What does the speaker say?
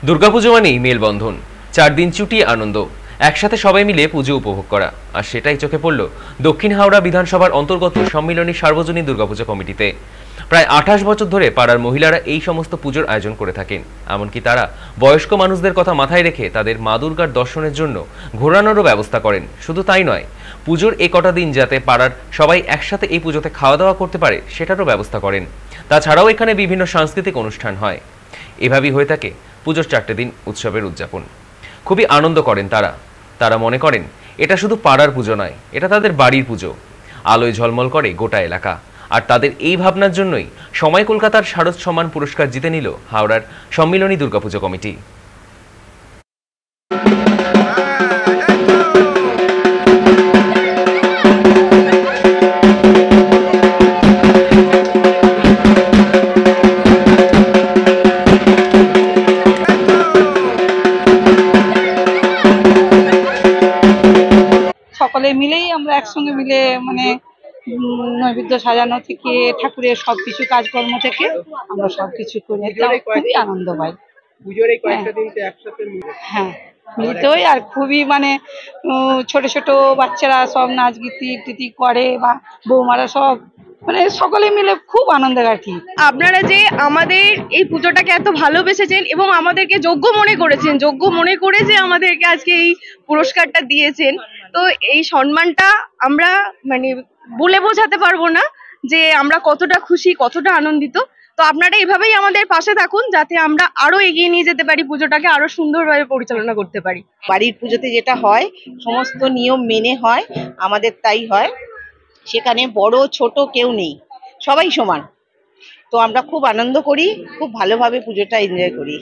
দুর্গাপুজো মানেই মেলবন্ধন, 4 দিন ছুটি, আনন্দ, একসাথে সবাই মিলে পুজো উপভোগ করা। আর সেটাই চোখে পড়ল দক্ষিণ হাওড়া বিধানসভার অন্তর্গত সম্মিলনী সার্বজনীন দুর্গাপুজো কমিটিতে। প্রায় 28 বছর ধরে পাড়ার মহিলারা এই সমস্ত পুজোর আয়োজন করে থাকেন। এমনকি তারা বয়স্ক মানুষদের কথা মাথায় রেখে তাদের মা দুর্গার দর্শনের জন্য ঘোরানোরও ব্যবস্থা করেন। শুধু তাই নয়, পুজোর এই কটা দিন যাতে পাড়ার সবাই একসাথে এই পুজোতে খাওয়া দাওয়া করতে পারে সেটারও ব্যবস্থা করেন। তাছাড়াও এখানে বিভিন্ন সাংস্কৃতিক অনুষ্ঠান হয়। এভাবেই হয়ে থাকে পুজোর 4টে দিন উৎসবের উদযাপন। খুবই আনন্দ করেন তারা মনে করেন এটা শুধু পাড়ার পুজো নয়, এটা তাদের বাড়ির পুজো। আলোয় ঝলমল করে গোটা এলাকা। আর তাদের এই ভাবনার জন্যই সময় কলকাতার শারদ সম্মান পুরস্কার জিতে নিল হাওড়ার সম্মিলনী দুর্গাপুজো কমিটি। সকলে মিলেই আমরা একসঙ্গে মিলে মানে নৈবেদ্য সাজানো থেকে ঠাকুরের সবকিছু কাজকর্ম থেকে আমরা সবকিছু করে খুবই আনন্দ পাই। হ্যাঁ, মিলিত হই। আর খুবই মানে ছোট ছোট বাচ্চারা সব নাচ গীতি করে বা বৌমারা সব মানে সকলে মিলে খুব আনন্দ কাটি। আপনারা যে আমাদের এই পুজোটাকে এত ভালোবেসেছেন এবং আমাদেরকে যোগ্য মনে করে যে আমাদেরকে আজকে এই পুরস্কারটা দিয়েছেন, তো এই সম্মানটা আমরা মানে বলে বোঝাতে পারবো না যে আমরা কতটা খুশি, কতটা আনন্দিত। তো আপনারা এভাবেই আমাদের পাশে থাকুন যাতে আমরা আরো এগিয়ে নিয়ে যেতে পারি, পুজোটাকে আরো সুন্দরভাবে পরিচালনা করতে পারি। বাড়ির পুজোতে যেটা হয় সমস্ত নিয়ম মেনে হয়, আমাদের তাই হয়। সেখানে বড় ছোট কেউ নেই, সবাই সমান। তো আমরা খুব আনন্দ করি, খুব ভালোভাবে পুজোটা এনজয় করি।